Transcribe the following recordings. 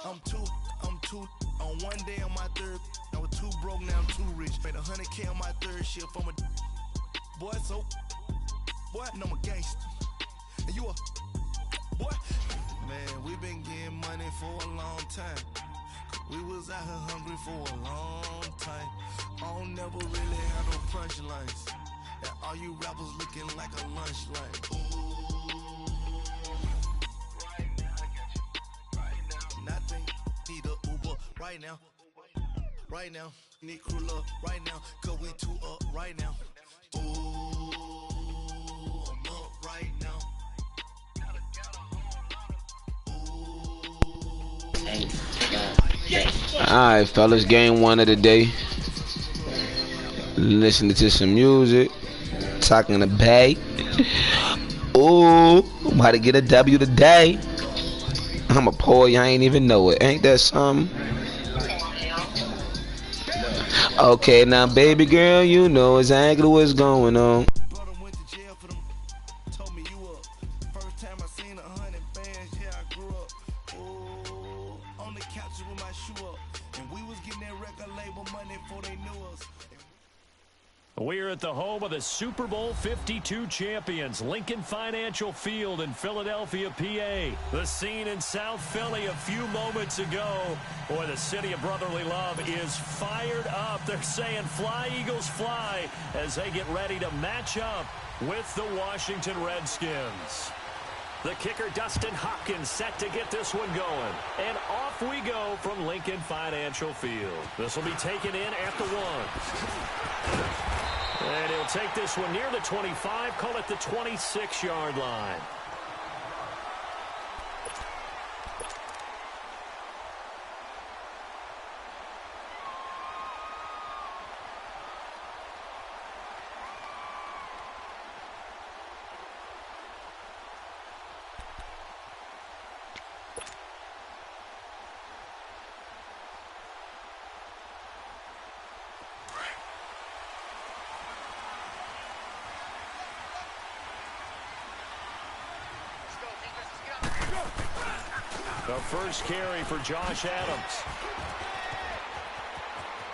I'm two. On one day on my third, I was too broke, now I'm too rich. Made 100K on my third shift. I'm a boy, so boy, no, I'm a gangster. And you a boy. Man, we been getting money for a long time. We was out here hungry for a long time. I don't never really have no punchlines. And all you rappers looking like a lunch line. Nothing, need a Uber right now. Right now, need crew love right now. Cause we two up right now. Ooh, I'm up right now. Alright, fellas, game one of the day. Listening to some music. Talking to Bay. Ooh, about to get a W today. I'm a poor, you ain't even know it. Ain't that something? Okay, now baby girl, you know exactly what's going on. Brother went to jail for them. Told me you up. First time I seen 100 bands, yeah, I grew up. Ooh, on the couch with my shoe up. And we was getting that record label money before they knew us. We're at the home of the Super Bowl 52 champions, Lincoln Financial Field in Philadelphia, PA. The scene in South Philly a few moments ago. Boy, the city of brotherly love is fired up. They're saying fly, Eagles, fly, as they get ready to match up with the Washington Redskins. The kicker, Dustin Hopkins, set to get this one going. And off we go from Lincoln Financial Field. This will be taken in at the 1. And he'll take this one near the 25, call it the 26-yard line. The first carry for Josh Adams.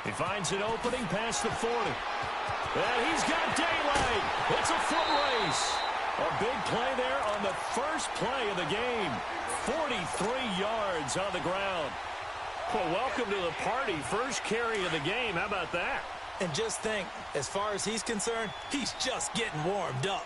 He finds an opening past the 40. And he's got daylight. It's a foot race. A big play there on the first play of the game. 43 yards on the ground. Well, welcome to the party. First carry of the game. How about that? And just think, as far as he's concerned, he's just getting warmed up.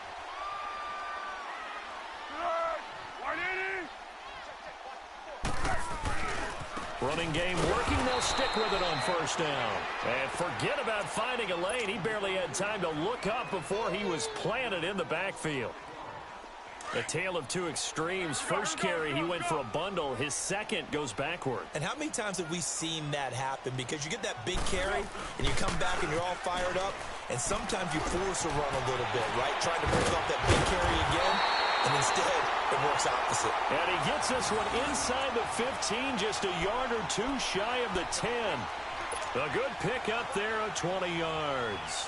Running game working, they'll stick with it on first down. And forget about finding a lane. He barely had time to look up before he was planted in the backfield. A tale of two extremes. First carry, he went for a bundle. His second goes backward. And how many times have we seen that happen? Because you get that big carry, and you come back and you're all fired up, and sometimes you force a run a little bit, right? Trying to break off that big carry again, and instead it works opposite. And he gets this one inside the 15, just a yard or two shy of the 10. A good pick up there of 20 yards.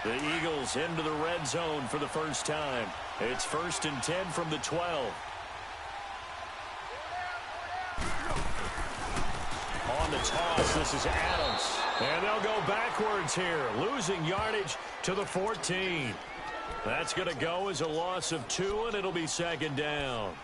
The Eagles into the red zone for the first time. It's 1st and 10 from the 12. On the toss, this is Adams. And they'll go backwards here, losing yardage to the 14. That's going to go as a loss of 2, and it'll be 2nd down.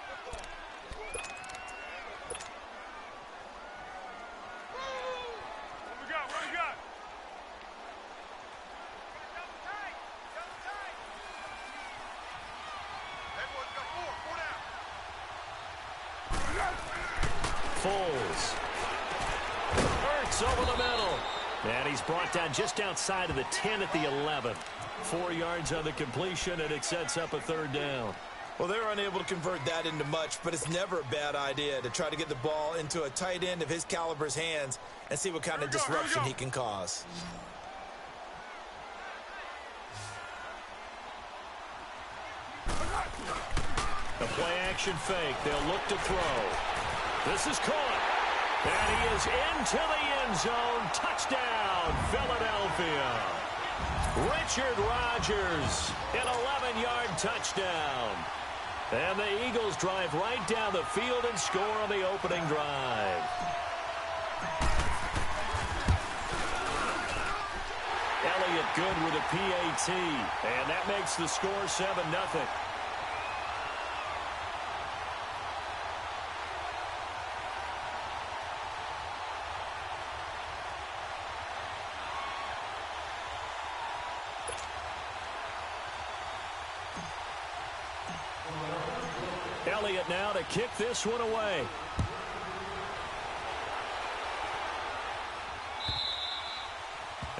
Foles. Hurts over the middle. And he's brought down just outside of the 10 at the 11. 4 yards on the completion, and it sets up a 3rd down. Well, they're unable to convert that into much, but it's never a bad idea to try to get the ball into a tight end of his caliber's hands and see what kind of disruption he can cause. The play-action fake. They'll look to throw. This is caught. And he is into the end zone. Touchdown, Philadelphia. Richard Rodgers, an 11-yard touchdown. And the Eagles drive right down the field and score on the opening drive. Elliott good with a PAT, and that makes the score 7-0. Elliott now to kick this one away.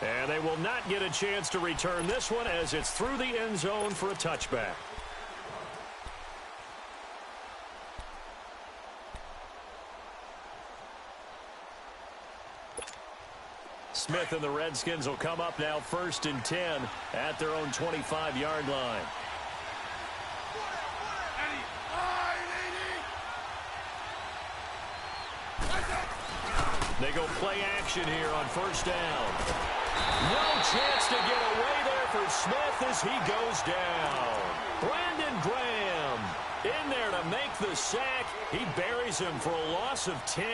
And they will not get a chance to return this one as it's through the end zone for a touchback. Smith and the Redskins will come up now 1st and 10 at their own 25-yard line. They go play action here on 1st down. No chance to get away there for Smith as he goes down. Brandon Graham in there to make the sack. He buries him for a loss of 10.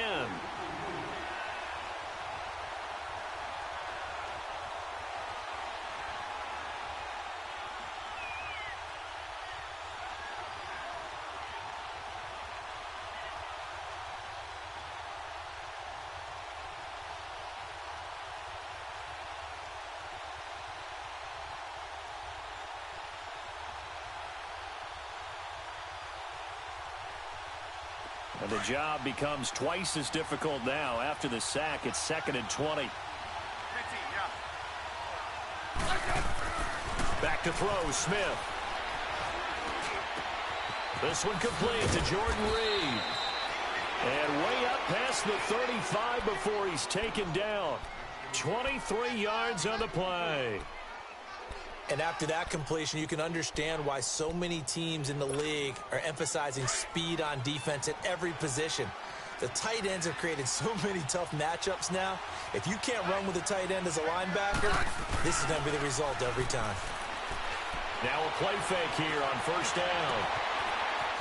And the job becomes twice as difficult now. After the sack, it's 2nd and 20. Back to throw, Smith. This one complete to Jordan Reed. And way up past the 35 before he's taken down. 23 yards on the play. And after that completion, you can understand why so many teams in the league are emphasizing speed on defense at every position. The tight ends have created so many tough matchups now. If you can't run with a tight end as a linebacker, this is going to be the result every time. Now a play fake here on 1st down.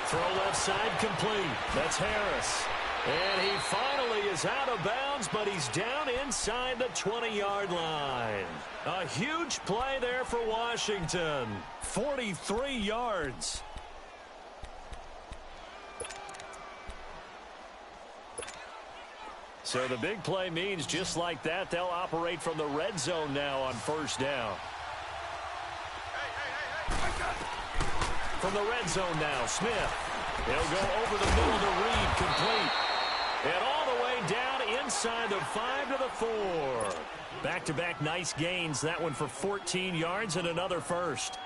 Throw left side complete. That's Harris. And he finally is out of bounds, but he's down inside the 20-yard line. A huge play there for Washington. 43 yards. So the big play means just like that, they'll operate from the red zone now on 1st down. From the red zone now, Smith. He'll go over the middle to Reed, complete. And all the way down inside the 5 to the 4. Back-to-back nice gains. That one for 14 yards and another first.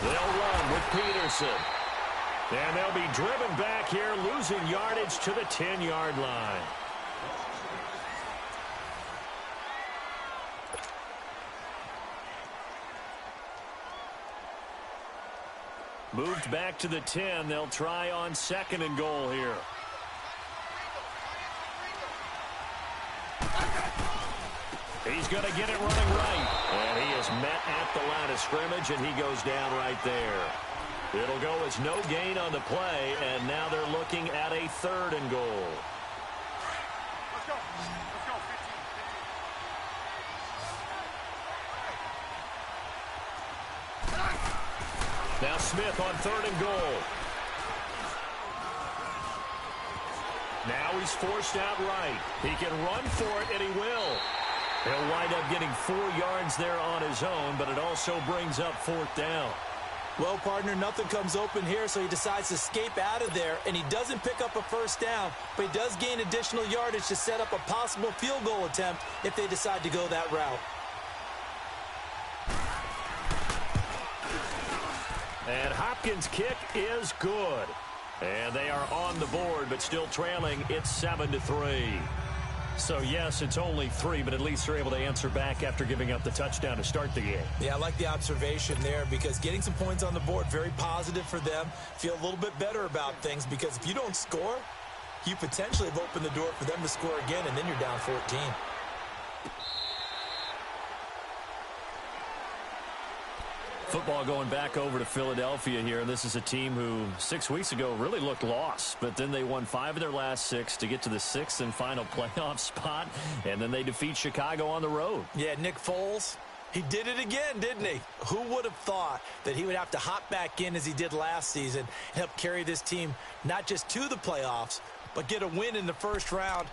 They'll run with Peterson. And they'll be driven back here, losing yardage to the 10-yard line. Moved back to the 10. They'll try on 2nd and goal here. He's going to get it running right. And he is met at the line of scrimmage, and he goes down right there. It'll go as no gain on the play, and now they're looking at a 3rd and goal. Let's go. Let's go. 15. Now Smith on 3rd and goal. Now he's forced out right. He can run for it, and he will. He'll wind up getting 4 yards there on his own, but it also brings up 4th down. Well, partner, nothing comes open here, so he decides to escape out of there, and he doesn't pick up a 1st down, but he does gain additional yardage to set up a possible field goal attempt if they decide to go that route. And Hopkins' kick is good. And they are on the board, but still trailing. It's 7-3. So, yes, it's only 3, but at least they're able to answer back after giving up the touchdown to start the game. Yeah, I like the observation there because getting some points on the board, very positive for them. Feel a little bit better about things because if you don't score, you potentially have opened the door for them to score again, and then you're down 14. Football going back over to Philadelphia here. This is a team who 6 weeks ago really looked lost, but then they won 5 of their last 6 to get to the 6th and final playoff spot, and then they defeat Chicago on the road. Yeah, Nick Foles, he did it again, didn't he? Who would have thought that he would have to hop back in as he did last season and help carry this team not just to the playoffs, but get a win in the first round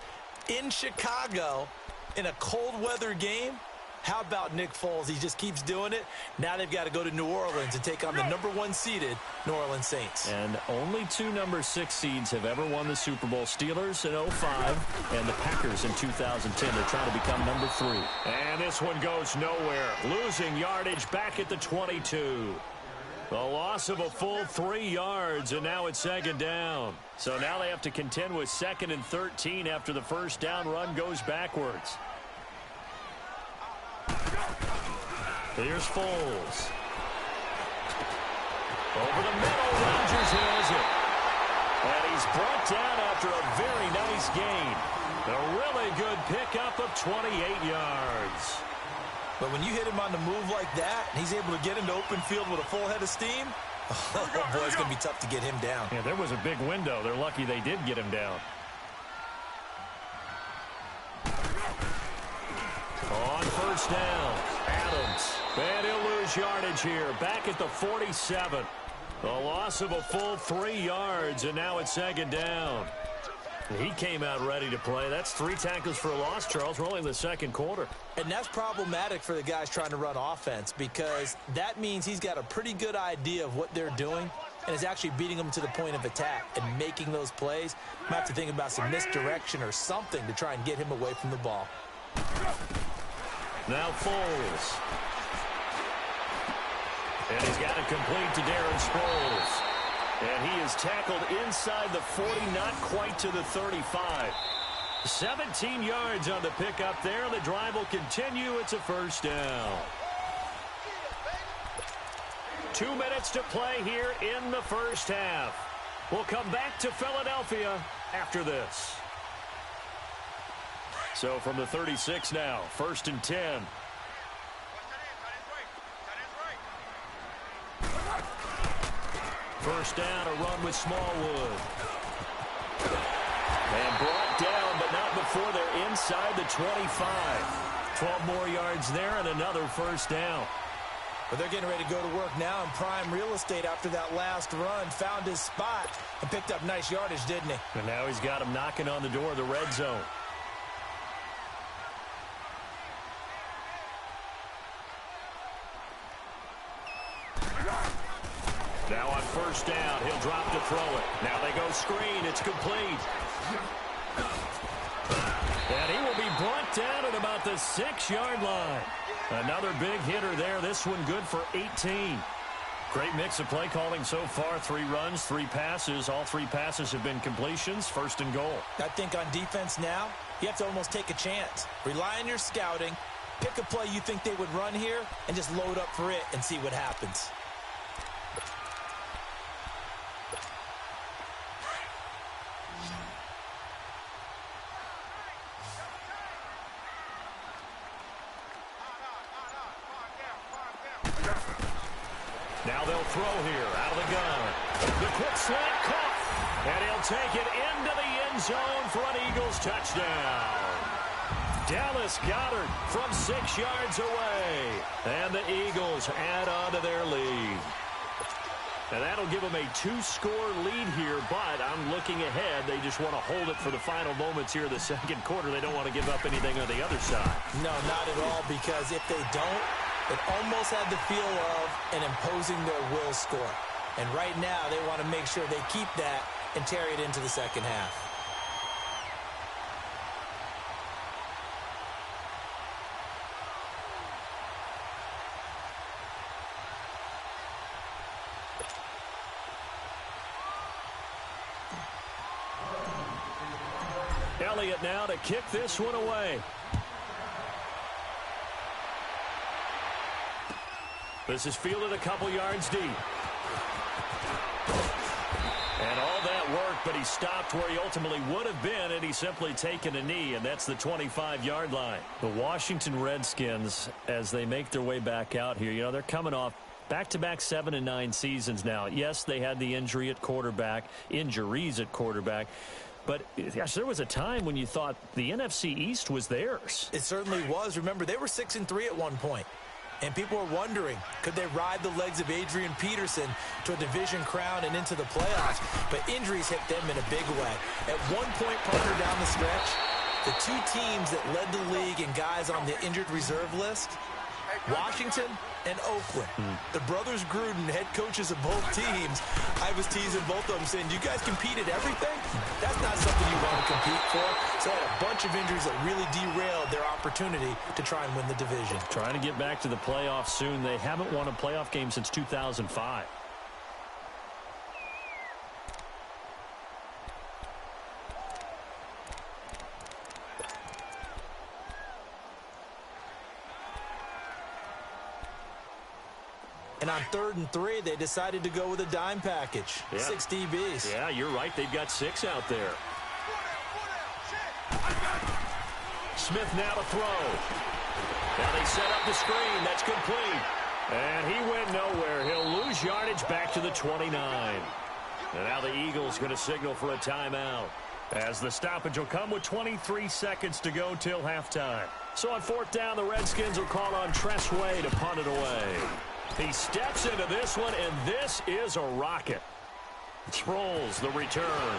in Chicago in a cold weather game? How about Nick Foles? He just keeps doing it. Now they've got to go to New Orleans and take on the #1 seeded New Orleans Saints. And only 2 number 6 seeds have ever won the Super Bowl. Steelers in 2005 and the Packers in 2010. They're trying to become number 3. And this one goes nowhere. Losing yardage back at the 22. The loss of a full 3 yards, and now it's 2nd down. So now they have to contend with 2nd and 13 after the first down run goes backwards. Here's Foles. Over the middle, Rodgers has it. And he's brought down after a very nice gain. A really good pickup of 28 yards. But when you hit him on the move like that, and he's able to get into open field with a full head of steam, oh boy, it's going to be tough to get him down. Yeah, there was a big window. They're lucky they did get him down. On first down, Adams. And he'll lose yardage here. Back at the 47. The loss of a full 3 yards, and now it's 2nd down. He came out ready to play. That's 3 tackles for a loss, Charles. We're only in the 2nd quarter. And that's problematic for the guys trying to run offense, because that means he's got a pretty good idea of what they're doing and is actually beating them to the point of attack and making those plays. Might have to think about some misdirection or something to try and get him away from the ball. Now Foles. And he's got it complete to Darren Sproles. And he is tackled inside the 40, not quite to the 35. 17 yards on the pickup there. The drive will continue. It's a first down. 2 minutes to play here in the first half. We'll come back to Philadelphia after this. So from the 36 now, 1st and 10. First down, a run with Smallwood. And brought down, but not before they're inside the 25. 12 more yards there and another first down. But they're getting ready to go to work now in prime real estate after that last run. Found his spot and picked up nice yardage, didn't he? And now he's got him knocking on the door of the red zone. Now on first down, he'll drop to throw it. Now they go screen. It's complete. And he will be brought down at about the 6-yard line. Another big hitter there. This one good for 18. Great mix of play calling so far. 3 runs, 3 passes. All 3 passes have been completions. 1st and goal. I think on defense now, you have to almost take a chance. Rely on your scouting. Pick a play you think they would run here and just load up for it and see what happens. Now they'll throw here out of the gun. The quick slant caught. And he'll take it into the end zone for an Eagles touchdown. Dallas Goedert from 6 yards away. And the Eagles add on to their lead. And that'll give them a 2-score lead here, but I'm looking ahead. They just want to hold it for the final moments here in the 2nd quarter. They don't want to give up anything on the other side. No, not at all, because if they don't, it almost had the feel of an imposing their will score. And right now, they want to make sure they keep that and carry it into the 2nd half. Elliott now to kick this one away. This is fielded a couple yards deep. And all that work, but he stopped where he ultimately would have been, and he's simply taken a knee, and that's the 25-yard line. The Washington Redskins, as they make their way back out here, you know, they're coming off back-to-back 7-9 seasons now. Yes, they had the injuries at quarterback, but gosh, there was a time when you thought the NFC East was theirs. It certainly was. Remember, they were 6-3 at one point. And people are wondering, could they ride the legs of Adrian Peterson to a division crown and into the playoffs? But injuries hit them in a big way. At one point, partner, down the stretch, the two teams that led the league and guys on the injured reserve list, Washington and Oakland. The brothers Gruden, head coaches of both teams, I was teasing both of them saying, do you guys compete at everything? That's not something you want to compete for. So they had a bunch of injuries that really derailed their opportunity to try and win the division. Trying to get back to the playoffs soon. They haven't won a playoff game since 2005. And on 3rd and 3, they decided to go with a dime package. Yeah. 6 DBs. Yeah, you're right. They've got 6 out there. Smith now to throw. Now they set up the screen. That's complete. And he went nowhere. He'll lose yardage back to the 29. And now the Eagles going to signal for a timeout, as the stoppage will come with 23 seconds to go till halftime. So on 4th down, the Redskins will call on Tress Way to punt it away. He steps into this one, and this is a rocket. Sproles the return.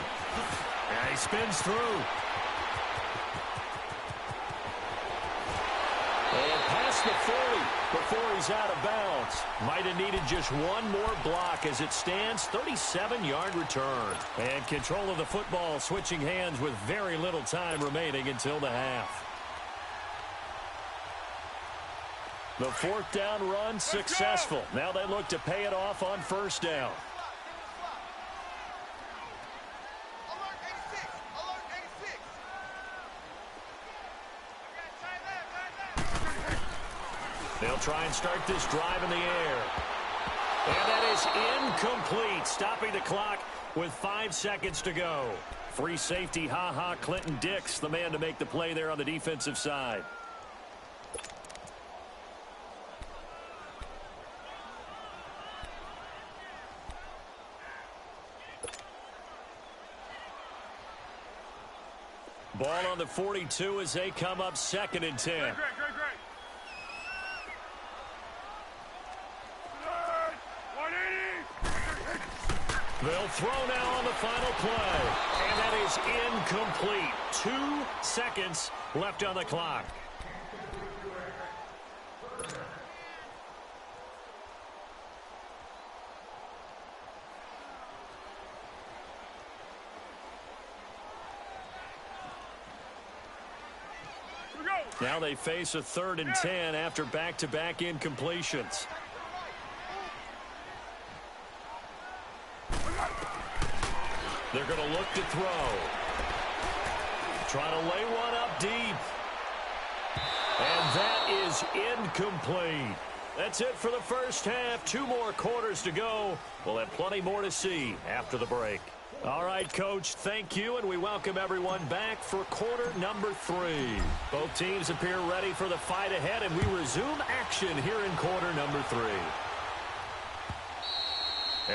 And he spins through. And past the 40 before he's out of bounds. Might have needed just one more block as it stands. 37-yard return. And control of the football switching hands with very little time remaining until the half. The 4th down run successful. Now they look to pay it off on 1st down. Alert 86. Alert 86. They'll try and start this drive in the air. And that is incomplete, stopping the clock with 5 seconds to go. Free safety, Clinton Dix, the man to make the play there on the defensive side. Ball on the 42 as they come up 2nd and 10. Great. They'll throw now on the final play. And that is incomplete. 2 seconds left on the clock. Now they face a 3rd and 10 after back-to-back incompletions. They're going to look to throw. Trying to lay one up deep. And that is incomplete. That's it for the first half. 2 more quarters to go. We'll have plenty more to see after the break. All right, Coach, thank you, and we welcome everyone back for quarter number 3. Both teams appear ready for the fight ahead, and we resume action here in quarter number 3.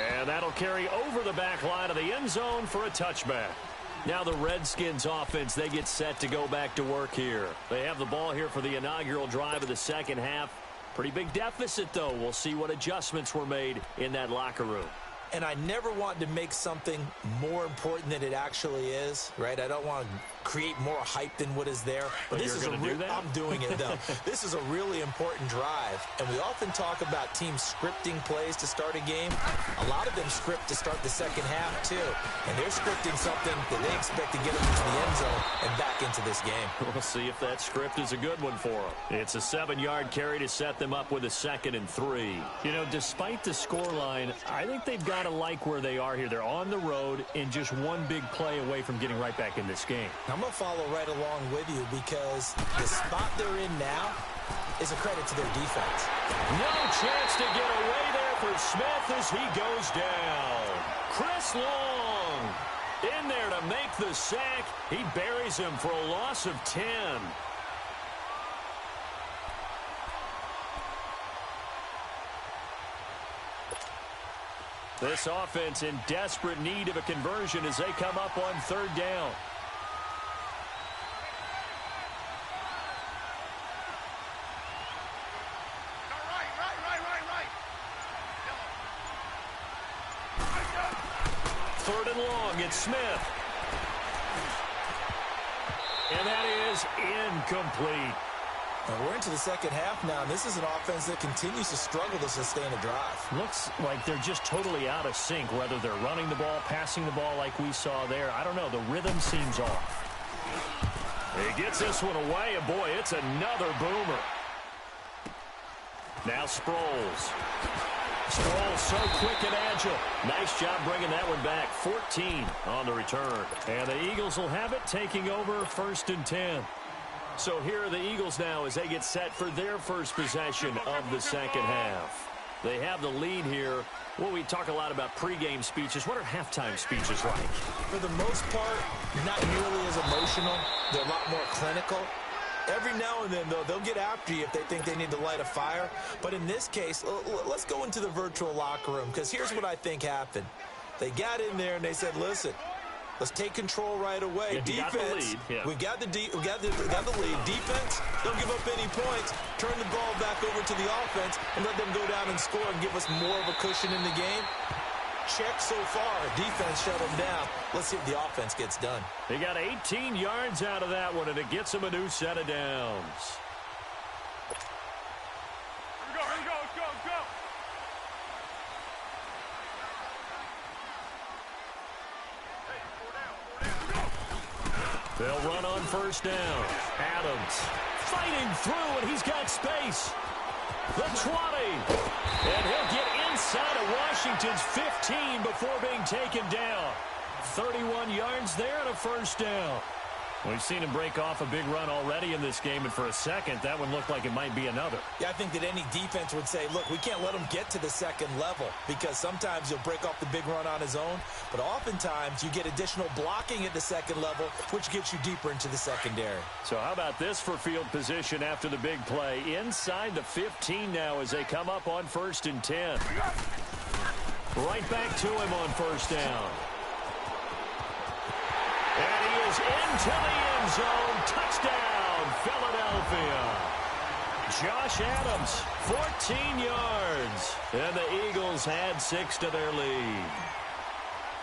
And that'll carry over the back line of the end zone for a touchback. Now the Redskins offense, they get set to go back to work here. They have the ball here for the inaugural drive of the second half. Pretty big deficit, though. We'll see what adjustments were made in that locker room. And I never want to make something more important than it actually is, right? I don't want to create more hype than what is there. But this is I'm doing it, though. This is a really important drive. And we often talk about teams scripting plays to start a game. A lot of them script to start the second half, too. And they're scripting something that they expect to get them into the end zone and back into this game. We'll see if that script is a good one for them. It's a 7-yard carry to set them up with a 2nd and 3. You know, despite the scoreline, I think they've got to like where they are here. They're on the road and just one big play away from getting right back in this game. I'm going to follow right along with you because the spot they're in now is a credit to their defense. No chance to get away there for Smith as he goes down. Chris Long In there to make the sack. He buries him for a loss of 10. This offense in desperate need of a conversion as they come up on third down. Third and long, it's Smith. And that is incomplete. We're into the second half now, and this is an offense that continues to struggle to sustain a drive. Looks like they're just totally out of sync, whether they're running the ball, passing the ball like we saw there. I don't know. The rhythm seems off. He gets this one away, and boy, it's another boomer. Now Sproles. Sproles so quick and agile. Nice job bringing that one back. 14 on the return. And the Eagles will have it, taking over 1st and 10. So here are the Eagles now as they get set for their first possession of the second half. They have the lead here. Well, we talk a lot about pregame speeches. What are halftime speeches like? For the most part, not nearly as emotional. They're a lot more clinical. Every now and then, though, they'll get after you if they think they need to light a fire. But in this case, let's go into the virtual locker room, because here's what I think happened. They got in there and they said, listen, let's take control right away. Yeah, defense, we got the lead. Defense, don't give up any points. Turn the ball back over to the offense and let them go down and score and give us more of a cushion in the game. Check so far. Defense shut them down. Let's see if the offense gets done. They got 18 yards out of that one, and it gets them a new set of downs. Here we go, let's go. Hey, 4 down. They'll run on first down. Adams fighting through, and he's got space. The 20. And he'll get inside of Washington's 15 before being taken down. 31 yards there and a first down. We've seen him break off a big run already in this game, and for a second, that one looked like it might be another. Yeah, I think that any defense would say, look, we can't let him get to the second level, because sometimes he'll break off the big run on his own, but oftentimes you get additional blocking at the second level, which gets you deeper into the secondary. So how about this for field position after the big play? Inside the 15 now as they come up on 1st and 10. Right back to him on first down. And he is into the end zone. Touchdown, Philadelphia. Josh Adams, 14 yards. And the Eagles had 6 to their lead.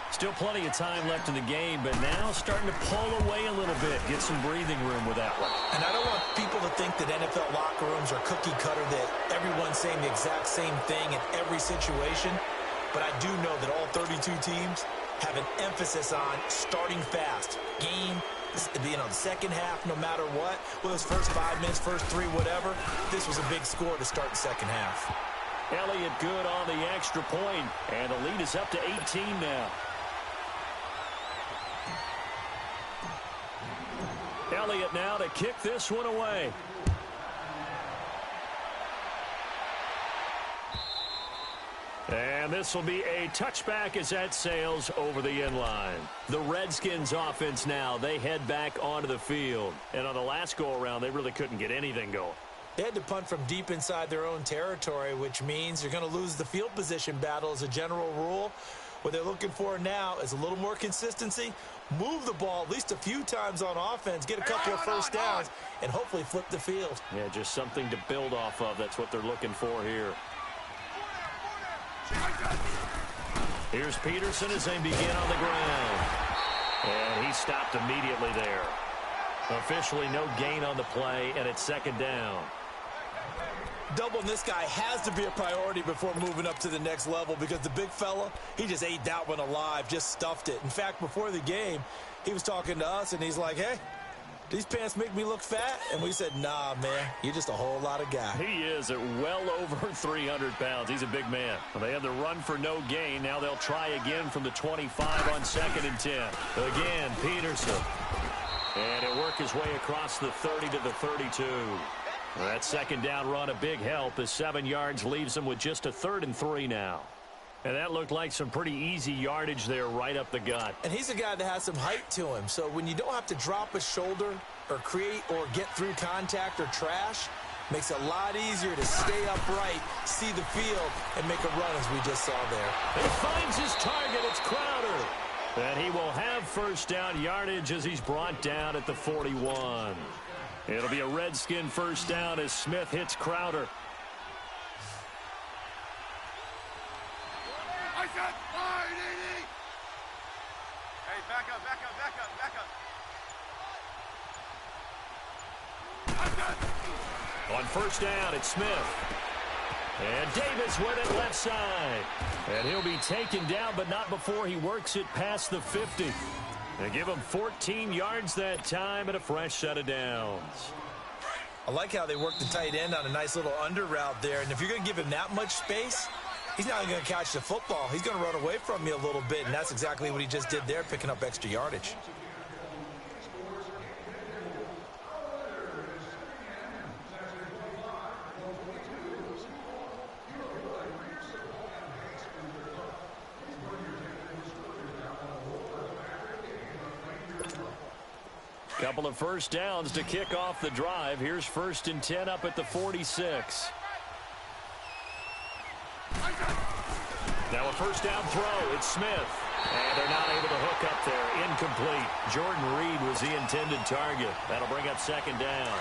Still plenty of time left in the game, but now starting to pull away a little bit. Get some breathing room with that one. And I don't want people to think that NFL locker rooms are cookie cutter, that everyone's saying the exact same thing in every situation. But I do know that all 32 teams have an emphasis on starting fast. Game, the second half, no matter what. Well, those first 5 minutes, first 3, whatever. This was a big score to start the second half. Elliott good on the extra point, and the lead is up to 18 now. Elliott now to kick this one away. And this will be a touchback as that sails over the end line. The Redskins offense now, they head back onto the field. And on the last go-around, they really couldn't get anything going. They had to punt from deep inside their own territory, which means you're going to lose the field position battle as a general rule. What they're looking for now is a little more consistency, move the ball at least a few times on offense, get a couple of first downs, and hopefully flip the field. Yeah, just something to build off of. That's what they're looking for here. Here's Peterson as they begin on the ground. And he stopped immediately there. Officially no gain on the play, and it's second down. Doubling this guy has to be a priority before moving up to the next level, because the big fella, he just ate that one alive, just stuffed it. In fact, before the game, he was talking to us, and he's like, hey, these pants make me look fat? And we said, nah, man, you're just a whole lot of guy. He is at well over 300 pounds. He's a big man. Well, they had the run for no gain. Now they'll try again from the 25 on 2nd and 10. Again, Peterson. And he'll work his way across the 30 to the 32. That second down run, a big help. The 7 yards leaves them with just a 3rd and 3 now. And that looked like some pretty easy yardage there right up the gut. And he's a guy that has some height to him. So when you don't have to drop a shoulder or create or get through contact or trash, makes it a lot easier to stay upright, see the field, and make a run as we just saw there. He finds his target. It's Crowder. And he will have first down yardage as he's brought down at the 41. It'll be a Redskin first down as Smith hits Crowder. I said fire, Edie! Hey, back up, back up, back up, back up. I said... On first down, it's Smith. And Davis with it left side. And he'll be taken down, but not before he works it past the 50. They give him 14 yards that time and a fresh set of downs. I like how they work the tight end on a nice little under route there. And if you're going to give him that much space, he's not going to catch the football. He's going to run away from you a little bit, and that's exactly what he just did there, picking up extra yardage. Couple of first downs to kick off the drive. Here's 1st and 10 up at the 46. Now a first down throw. It's Smith. And they're not able to hook up there. Incomplete. Jordan Reed was the intended target. That'll bring up 2nd down.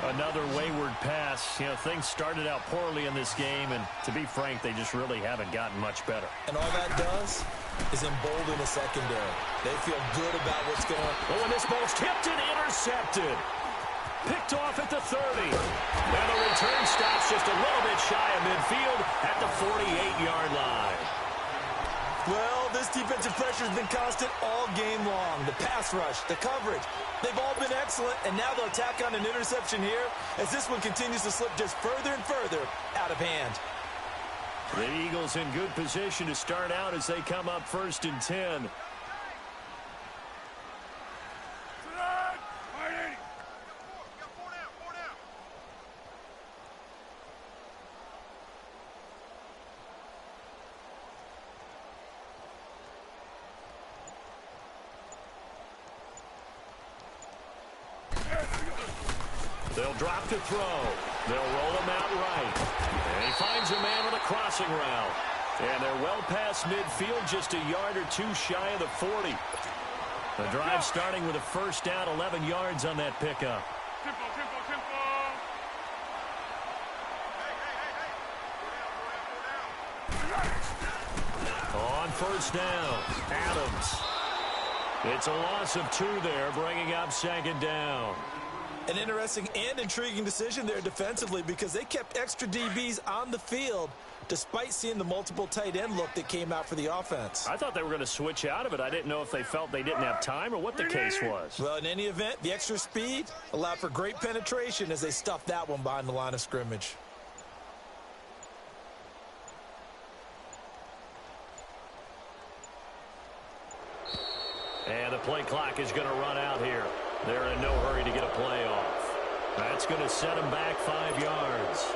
Another wayward pass. You know, things started out poorly in this game, and to be frank, they just really haven't gotten much better. And all that does is embolden the secondary. They feel good about what's going on. Oh, and this ball's tipped and intercepted. Picked off at the 30. And the return stops just a little bit shy of midfield at the 48-yard line. Well, this defensive pressure has been constant all game long. The pass rush, the coverage, they've all been excellent, and now they'll tack on an interception here as this one continues to slip just further and further out of hand. The Eagles in good position to start out as they come up 1st and 10. They'll drop to throw. They'll roll him out right. And he finds a man on a crossing route. And they're well past midfield, just a yard or two shy of the 40. The drive starting with a first down, 11 yards on that pickup. Tempo, tempo, tempo. On first down, Adams. It's a loss of 2 there, bringing up 2nd down. An interesting and intriguing decision there defensively because they kept extra DBs on the field despite seeing the multiple tight end look that came out for the offense. I thought they were going to switch out of it. I didn't know if they felt they didn't have time or what the case was. Well, in any event, the extra speed allowed for great penetration as they stuffed that one behind the line of scrimmage. And the play clock is going to run out here. They're in no hurry to get a play off. That's going to set them back 5 yards.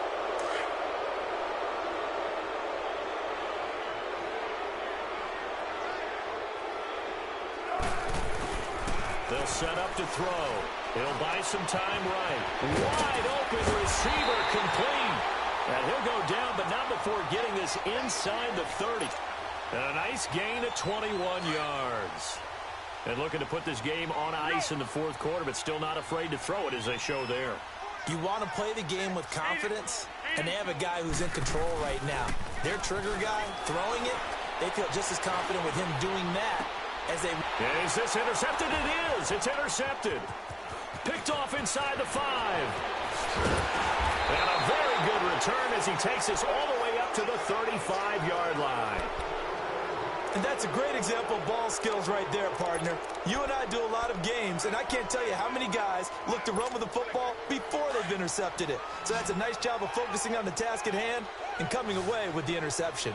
They'll set up to throw. He'll buy some time right. Wide open receiver complete. And he'll go down, but not before getting this inside the 30. And a nice gain of 21 yards. And looking to put this game on ice in the 4th quarter, but still not afraid to throw it as they show there. You want to play the game with confidence, and they have a guy who's in control right now. Their trigger guy throwing it, they feel just as confident with him doing that as they... Is this intercepted? It is. It's intercepted. Picked off inside the 5. And a very good return as he takes us all the way up to the 35-yard line. And that's a great example of ball skills right there, partner. You and I do a lot of games, and I can't tell you how many guys look to run with the football before they've intercepted it. So that's a nice job of focusing on the task at hand and coming away with the interception.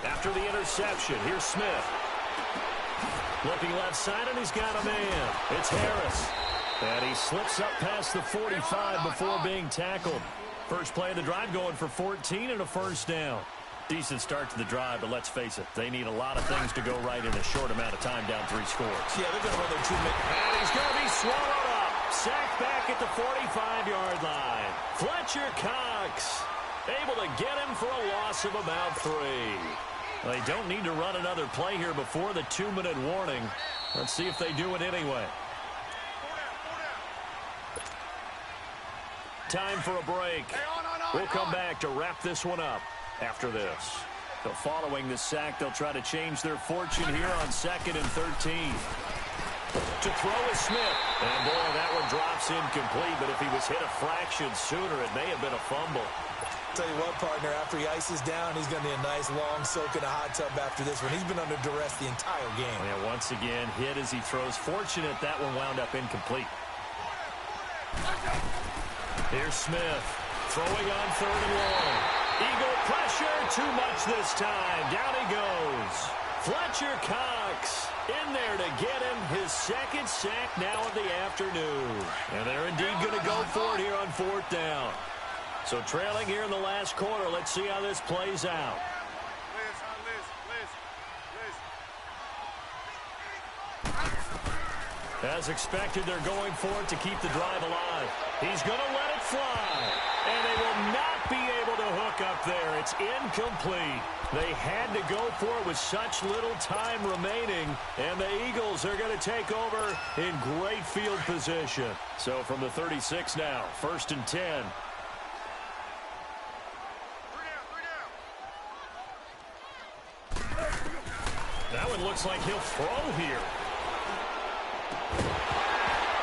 After the interception, here's Smith. Looking left side, and he's got a man. It's Harris. And he slips up past the 45 before being tackled. First play of the drive going for 14 and a first down. Decent start to the drive, but let's face it, they need a lot of things to go right in a short amount of time down 3 scores. Yeah, they're going to run their 2 minutes. And he's going to be swallowed up. Sacked back at the 45-yard line. Fletcher Cox able to get him for a loss of about 3. They don't need to run another play here before the 2-minute warning. Let's see if they do it anyway. Time for a break. We'll come back to wrap this one up after this. So following the sack, they'll try to change their fortune here on 2nd and 13. To throw is Smith. And boy, that one drops incomplete, but if he was hit a fraction sooner, it may have been a fumble. Tell you what, partner, after he ices down, he's going to need a nice long soak in a hot tub after this one. He's been under duress the entire game. Yeah, once again, hit as he throws. Fortunate that one wound up incomplete. Here's Smith throwing on 3rd and long. Eagle pressure, too much this time. Down he goes. Fletcher Cox in there to get him his 2nd sack now of the afternoon. And they're indeed going to go for it here on 4th down. So trailing here in the last quarter, let's see how this plays out. As expected, they're going for it to keep the drive alive. He's going to let it fly. And they will not be able to hook up there. It's incomplete. They had to go for it with such little time remaining. And the Eagles are going to take over in great field position. So from the 36 now, 1st and 10. That one looks like he'll throw here.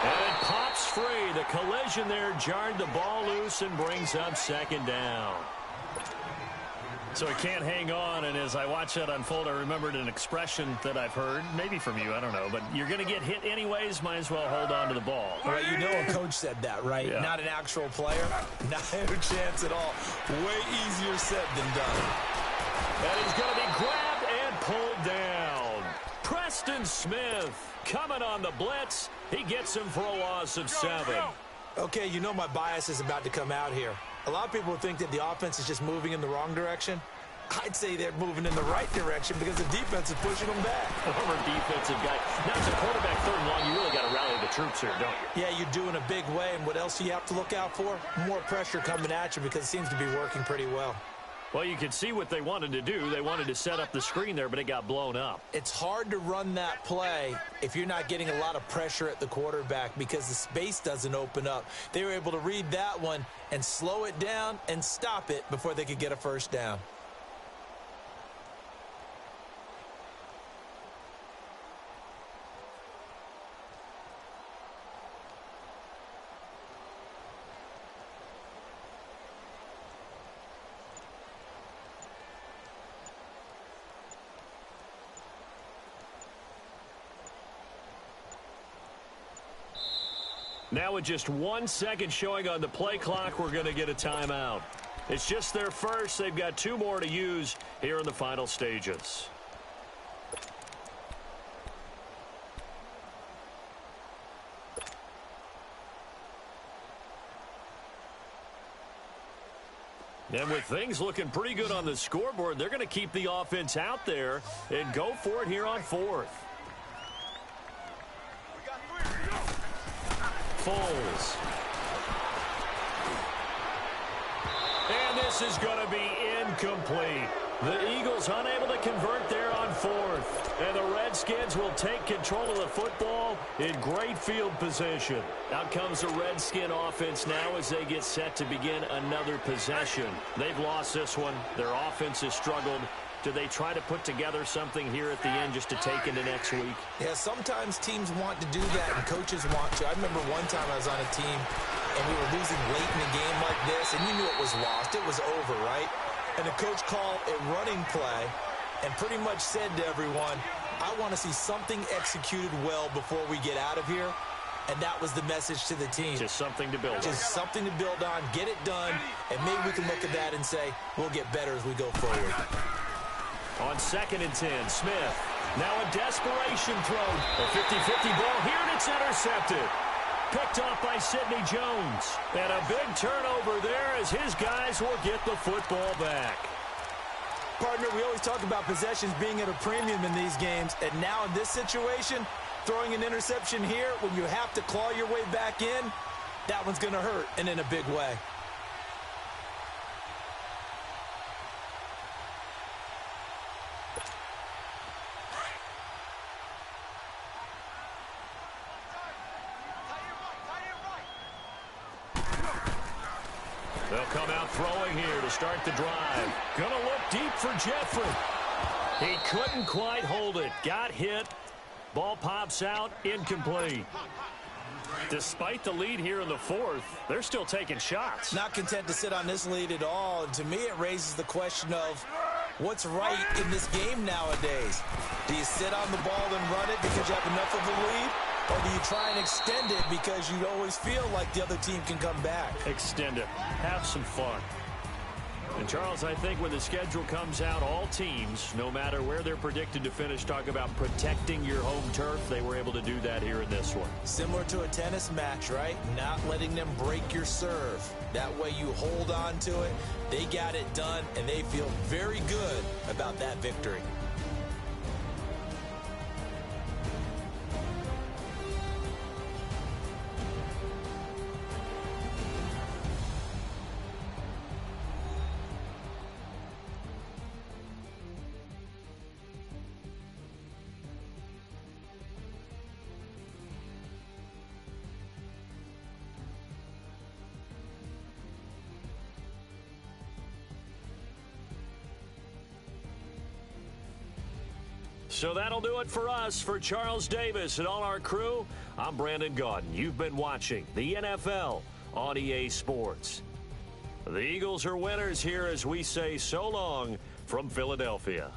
And it pops free. The collision there jarred the ball loose and brings up 2nd down. So he can't hang on, and as I watch that unfold, I remembered an expression that I've heard, maybe from you, I don't know, but you're going to get hit anyways, might as well hold on to the ball. Well, you know a coach said that, right? Yeah. Not an actual player. Not a chance at all. Way easier said than done. And he's going to be grabbed and pulled down. Preston Smith coming on the blitz. He gets him for a loss of 7. Okay, you know my bias is about to come out here. A lot of people think that the offense is just moving in the wrong direction. I'd say they're moving in the right direction because the defense is pushing them back. Former defensive guy. Now, as a quarterback 3rd and long, you really got to rally the troops here, don't you? Yeah, you do in a big way. And what else do you have to look out for? More pressure coming at you because it seems to be working pretty well. Well, you can see what they wanted to do. They wanted to set up the screen there, but it got blown up. It's hard to run that play if you're not getting a lot of pressure at the quarterback because the space doesn't open up. They were able to read that one and slow it down and stop it before they could get a 1st down. Now with just 1 second showing on the play clock, we're going to get a timeout. It's just their first. They've got 2 more to use here in the final stages. And with things looking pretty good on the scoreboard, they're going to keep the offense out there and go for it here on 4th. Foles. And this is going to be incomplete. The Eagles unable to convert there on 4th. And the Redskins will take control of the football in great field position. Out comes the Redskin offense now as they get set to begin another possession. They've lost this one. Their offense has struggled. Do they try to put together something here at the end just to take into next week? Yeah, sometimes teams want to do that and coaches want to. I remember one time I was on a team and we were losing late in a game like this and you knew it was lost. It was over, right? And the coach called a running play and pretty much said to everyone, I want to see something executed well before we get out of here. And that was the message to the team. Just something to build on. Just something to build on, get it done, and maybe we can look at that and say, we'll get better as we go forward. On 2nd and 10, Smith. Now a desperation throw. A 50-50 ball here, and it's intercepted. Picked off by Sidney Jones. And a big turnover there as his guys will get the football back. Partner, we always talk about possessions being at a premium in these games, and now in this situation, throwing an interception here when you have to claw your way back in, that one's going to hurt, and in a big way. They'll come out throwing here to start the drive. Gonna look deep for Jeffrey. He couldn't quite hold it. Got hit. Ball pops out. Incomplete. Despite the lead here in the fourth, they're still taking shots. Not content to sit on this lead at all. And to me, it raises the question of what's right in this game nowadays. Do you sit on the ball and run it because you have enough of a lead? Or do you try and extend it because you always feel like the other team can come back? Extend it. Have some fun. And, Charles, I think when the schedule comes out, all teams, no matter where they're predicted to finish, talk about protecting your home turf. They were able to do that here in this one. Similar to a tennis match, right? Not letting them break your serve. That way you hold on to it. They got it done, and they feel very good about that victory. So that'll do it for us. For Charles Davis and all our crew, I'm Brandon Gaudin. You've been watching the NFL on EA Sports. The Eagles are winners here as we say so long from Philadelphia.